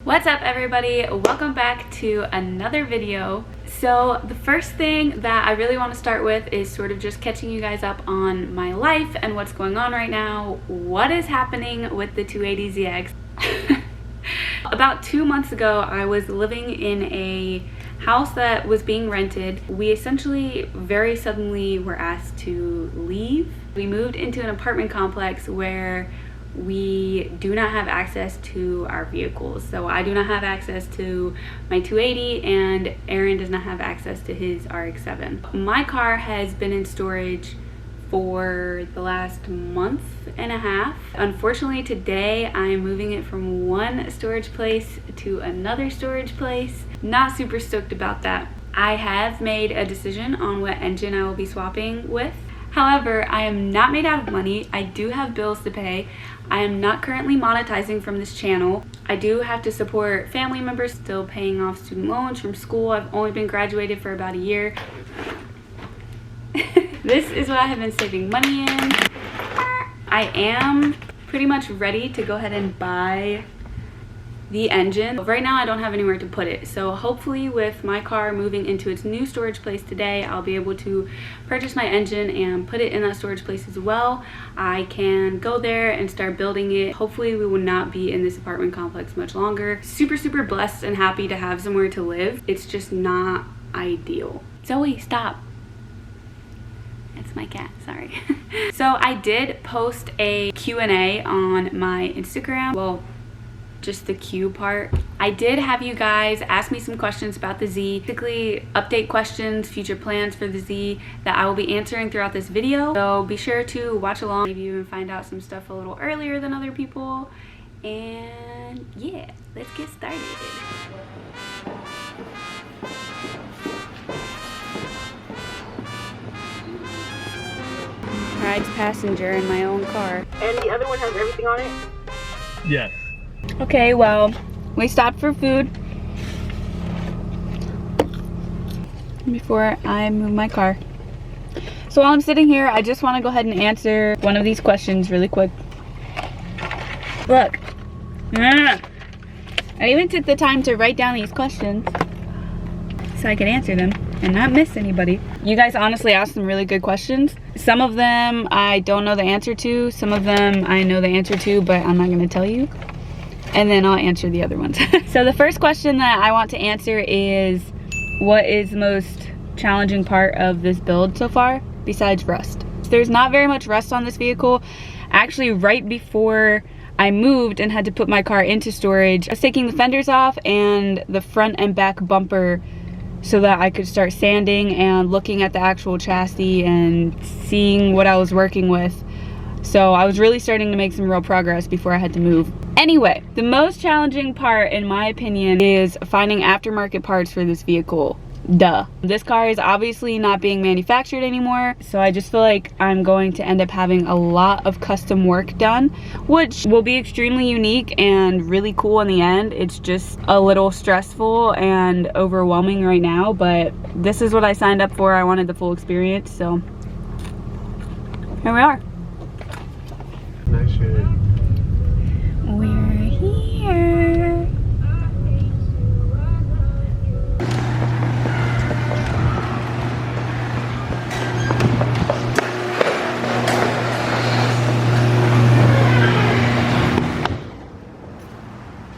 What's up everybody? Welcome back to another video. So the first thing that I really want to start with is sort of just catching you guys up on my life and what's going on right now. What is happening with the 280ZX? About 2 months ago, I was living in a house that was being rented. We essentially very suddenly were asked to leave. We moved into an apartment complex where we do not have access to our vehicles. So I do not have access to my 280 and Aaron does not have access to his RX-7. My car has been in storage for the last month and a half. Unfortunately today I am moving it from one storage place to another storage place. Not super stoked about that. I have made a decision on what engine I will be swapping with. However, I am not made out of money. I do have bills to pay. I am not currently monetizing from this channel. I do have to support family members, still paying off student loans from school. I've only been graduated for about a year. This is what I have been saving money in. I am pretty much ready to go ahead and buy the engine. Right now I don't have anywhere to put it, so hopefully with my car moving into its new storage place today, I'll be able to purchase my engine and put it in that storage place as well. I can go there and start building it. Hopefully we will not be in this apartment complex much longer. Super blessed and happy to have somewhere to live. It's just not ideal. Zoe, stop. It's my cat, sorry. So I did post a Q&A on my Instagram. Well, just the Q part. I did have you guys ask me some questions about the Z, basically update questions, future plans for the Z that I will be answering throughout this video. So be sure to watch along, maybe even find out some stuff a little earlier than other people. And yeah, let's get started. Ride's passenger in my own car. And the other one has everything on it? Yes. Okay, well, we stopped for food before I move my car. So while I'm sitting here, I just want to go ahead and answer one of these questions really quick. Look, I even took the time to write down these questions so I could answer them and not miss anybody. You guys honestly asked some really good questions. Some of them I don't know the answer to, some of them I know the answer to, but I'm not going to tell you. And then I'll answer the other ones. So the first question that I want to answer is, what is the most challenging part of this build so far besides rust? There's not very much rust on this vehicle. Actually, right before I moved and had to put my car into storage, I was taking the fenders off and the front and back bumper so that I could start sanding and looking at the actual chassis and seeing what I was working with. So I was really starting to make some real progress before I had to move. Anyway, the most challenging part, in my opinion, is finding aftermarket parts for this vehicle. Duh. This car is obviously not being manufactured anymore, so I just feel like I'm going to end up having a lot of custom work done, which will be extremely unique and really cool in the end. It's just a little stressful and overwhelming right now, but this is what I signed up for. I wanted the full experience, so here we are. Nice shade. We're here.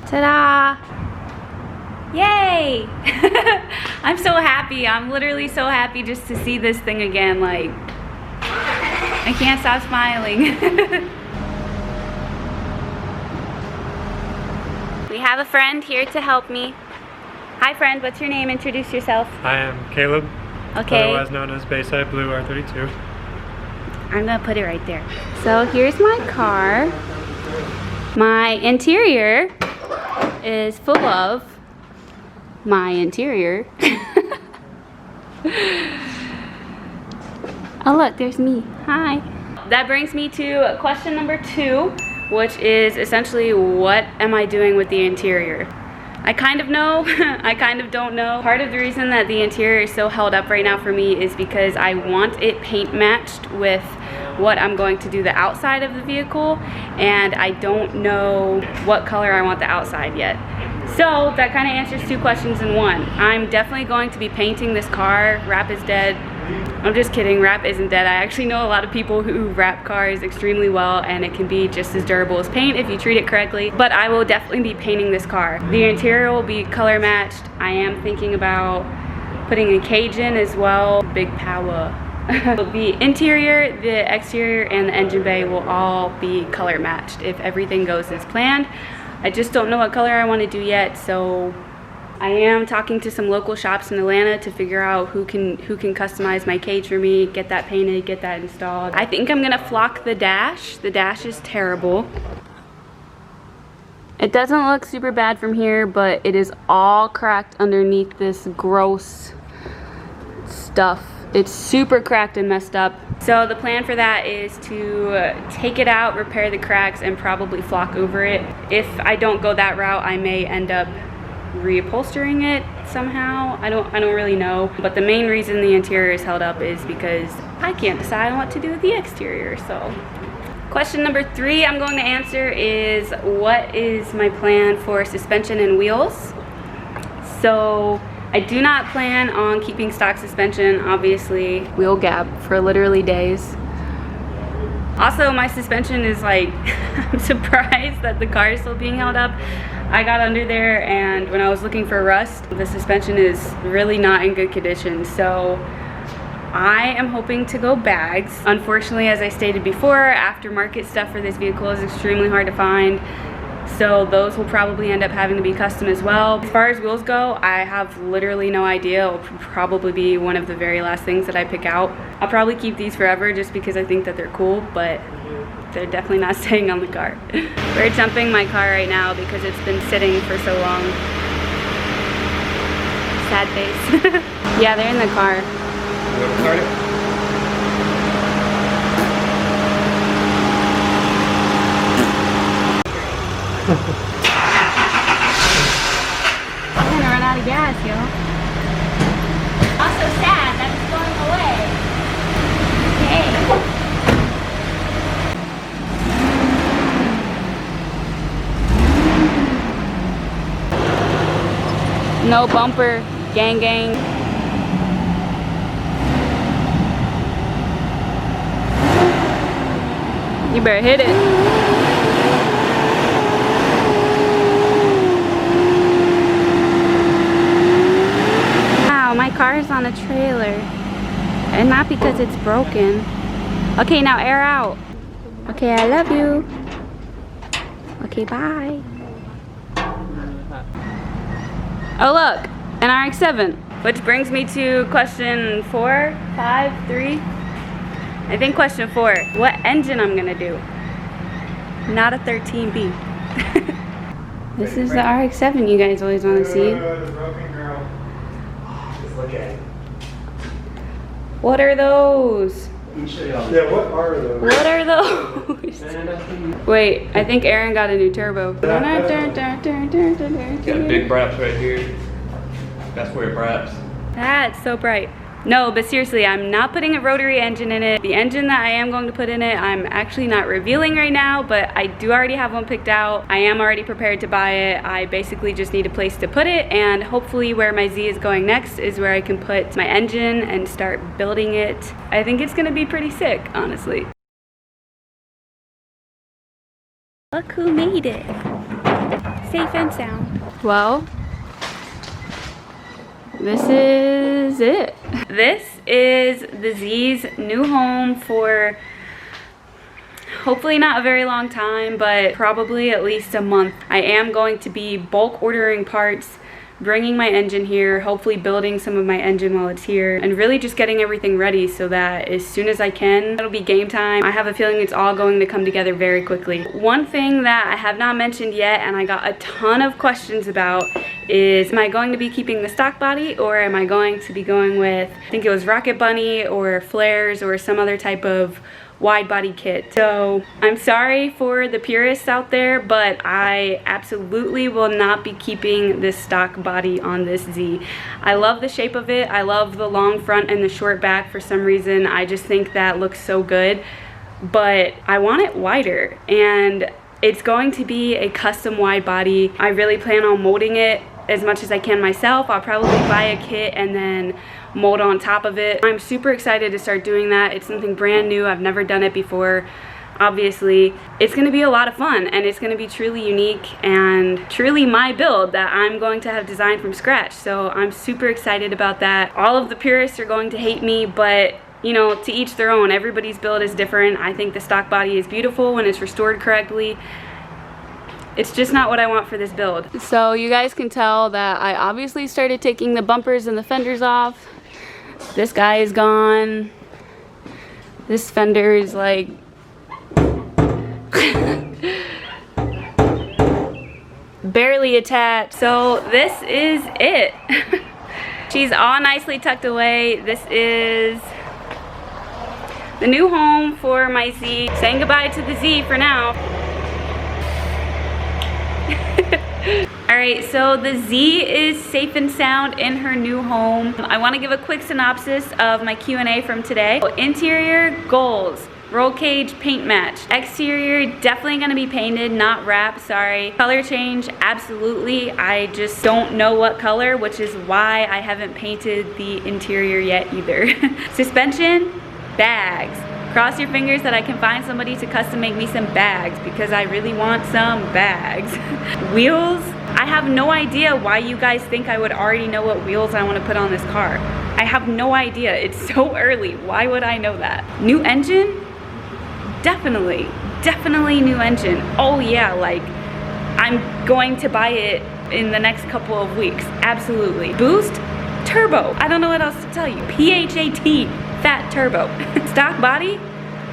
Ta-da! Yay! I'm so happy. I'm literally so happy just to see this thing again. Like, I can't stop smiling. We have a friend here to help me. Hi friend, what's your name? Introduce yourself. I am Caleb, Okay. otherwise known as Bayside Blue R32. I'm gonna put it right there. So here's my car. My interior is full of my interior. Oh look, there's me. Hi. That brings me to question number 2, which is essentially, what am I doing with the interior? I kind of know, I kind of don't know. Part of the reason that the interior is so held up right now for me is because I want it paint matched with what I'm going to do the outside of the vehicle, and I don't know what color I want the outside yet. So that kind of answers 2 questions in one. I'm definitely going to be painting this car. Wrap is dead. I'm just kidding, wrap isn't dead. I actually know a lot of people who wrap cars extremely well, and it can be just as durable as paint if you treat it correctly. But I will definitely be painting this car. The interior will be color matched. I am thinking about putting a cage in as well. Big power. The interior, the exterior, and the engine bay will all be color matched if everything goes as planned. I just don't know what color I want to do yet, so I am talking to some local shops in Atlanta to figure out who can customize my cage for me, get that painted, get that installed. I think I'm gonna flock the dash. The dash is terrible. It doesn't look super bad from here, but it is all cracked underneath this gross stuff. It's super cracked and messed up. So the plan for that is to take it out, repair the cracks, and probably flock over it. If I don't go that route, I may end up reupholstering it somehow. I don't really know. But the main reason the interior is held up is because I can't decide on what to do with the exterior. So question number 3 I'm going to answer is, what is my plan for suspension and wheels? So I do not plan on keeping stock suspension, obviously. Wheel gap for literally days. Also, my suspension is like, I'm surprised that the car is still being held up. I got under there, and when I was looking for rust, the suspension is really not in good condition. So I am hoping to go bags. Unfortunately, as I stated before, aftermarket stuff for this vehicle is extremely hard to find. So those will probably end up having to be custom as well. As far as wheels go, I have literally no idea. It'll probably be one of the very last things that I pick out. I'll probably keep these forever just because I think that they're cool, but they're definitely not staying on the car. We're jumping my car right now because it's been sitting for so long. Sad face. Yeah, they're in the car. You want to start it? I'm gonna run out of gas, yo. Also sad that it's going away. Okay. No bumper, gang gang. You better hit it. My car is on a trailer, and not because it's broken. Okay, now air out. Okay, I love you. Okay, bye. Oh look, an RX-7. Which brings me to question 4, 5, 3. I think question 4. What engine I'm gonna do? Not a 13B. This is the RX-7 you guys always want to see. Look at it. What are those? Yeah, what are those? What are those? Wait, I think Aaron got a new turbo. Got big braps right here. That's where it braps. That's so bright. No, but seriously, I'm not putting a rotary engine in it. The engine that I am going to put in it, I'm actually not revealing right now, but I do already have one picked out. I am already prepared to buy it. I basically just need a place to put it, and hopefully where my Z is going next is where I can put my engine and start building it. I think it's gonna be pretty sick, honestly. Look who made it. Safe and sound. Well, this is it. This is the Z's new home for hopefully not a very long time, but probably at least a month. I am going to be bulk ordering parts, bringing my engine here, hopefully building some of my engine while it's here, and really just getting everything ready so that as soon as I can, it'll be game time. I have a feeling it's all going to come together very quickly. One thing that I have not mentioned yet, and I got a ton of questions about, is am I going to be keeping the stock body, or am I going to be going with, I think it was Rocket Bunny or flares or some other type of wide body kit. So I'm sorry for the purists out there, but I absolutely will not be keeping this stock body on this Z. I love the shape of it. I love the long front and the short back for some reason. I just think that looks so good, but I want it wider, and It's going to be a custom wide body. I really plan on molding it as much as I can myself. I'll probably buy a kit and then mold on top of it. I'm super excited to start doing that. It's something brand new. I've never done it before. Obviously, it's gonna be a lot of fun, and it's gonna be truly unique and truly my build that I'm going to have designed from scratch. So I'm super excited about that. All of the purists are going to hate me, but you know, to each their own. Everybody's build is different. I think the stock body is beautiful when it's restored correctly. It's just not what I want for this build. So you guys can tell that I obviously started taking the bumpers and the fenders off. This guy is gone. This fender is like barely attached. So this is it. She's all nicely tucked away. This is the new home for my Z. Saying goodbye to the Z for now. Alright, so the Z is safe and sound in her new home. I want to give a quick synopsis of my Q&A from today. Interior goals. Roll cage paint match. Exterior definitely gonna be painted, not wrapped, sorry. Color change, absolutely. I just don't know what color, which is why I haven't painted the interior yet either. Suspension, bags. Cross your fingers that I can find somebody to custom make me some bags because I really want some bags. Wheels, I have no idea why you guys think I would already know what wheels I want to put on this car. I have no idea. It's so early. Why would I know that? New engine? Definitely new engine. Oh yeah, like I'm going to buy it in the next couple of weeks. Absolutely. Boost? Turbo. I don't know what else to tell you. PHAT, fat turbo. Stock body?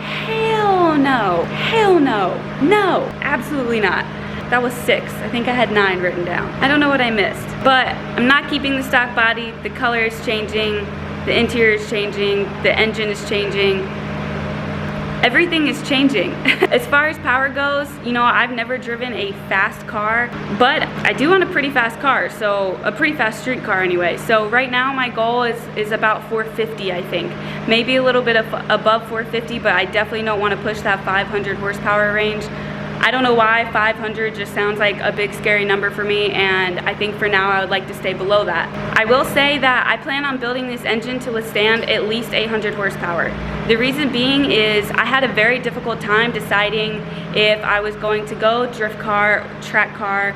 Hell no. Hell no. No, absolutely not. That was 6. I think I had 9 written down. I don't know what I missed, but I'm not keeping the stock body. The color is changing. The interior is changing. The engine is changing. Everything is changing. As far as power goes, you know, I've never driven a fast car, but I do want a pretty fast car, so a pretty fast street car anyway. So right now my goal is about 450, I think. Maybe a little bit above 450, but I definitely don't want to push that 500 horsepower range. I don't know why 500 just sounds like a big scary number for me, and I think for now I would like to stay below that. I will say that I plan on building this engine to withstand at least 800 horsepower. The reason being is I had a very difficult time deciding if I was going to go drift car, track car,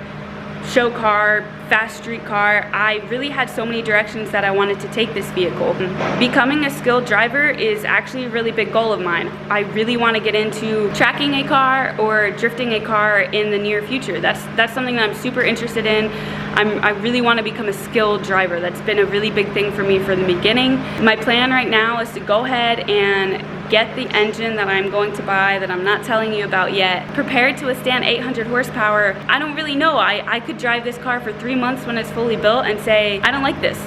show car, fast street car. I really had so many directions that I wanted to take this vehicle. Becoming a skilled driver is actually a really big goal of mine. I really want to get into tracking a car or drifting a car in the near future. That's something that I'm super interested in. I really want to become a skilled driver. That's been a really big thing for me from the beginning. My plan right now is to go ahead and get the engine that I'm going to buy that I'm not telling you about yet prepared to withstand 800 horsepower. I don't really know. I could drive this car for 3 months when it's fully built and say, I don't like this.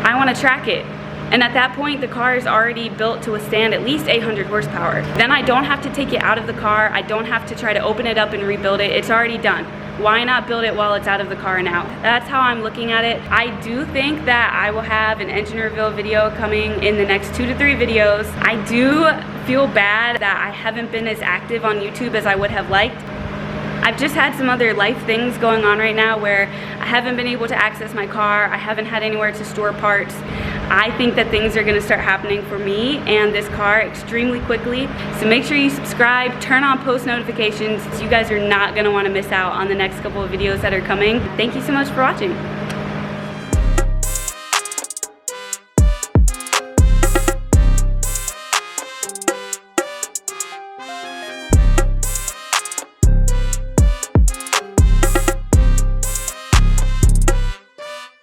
I want to track it. And at that point, the car is already built to withstand at least 800 horsepower. Then I don't have to take it out of the car. I don't have to try to open it up and rebuild it. It's already done. Why not build it while it's out of the car and out? That's how I'm looking at it. I do think that I will have an engine reveal video coming in the next 2 to 3 videos. I do feel bad that I haven't been as active on YouTube as I would have liked. I've just had some other life things going on right now where I haven't been able to access my car. I haven't had anywhere to store parts. I think that things are gonna start happening for me and this car extremely quickly. So make sure you subscribe, turn on post notifications. You guys are not gonna wanna miss out on the next couple of videos that are coming. Thank you so much for watching.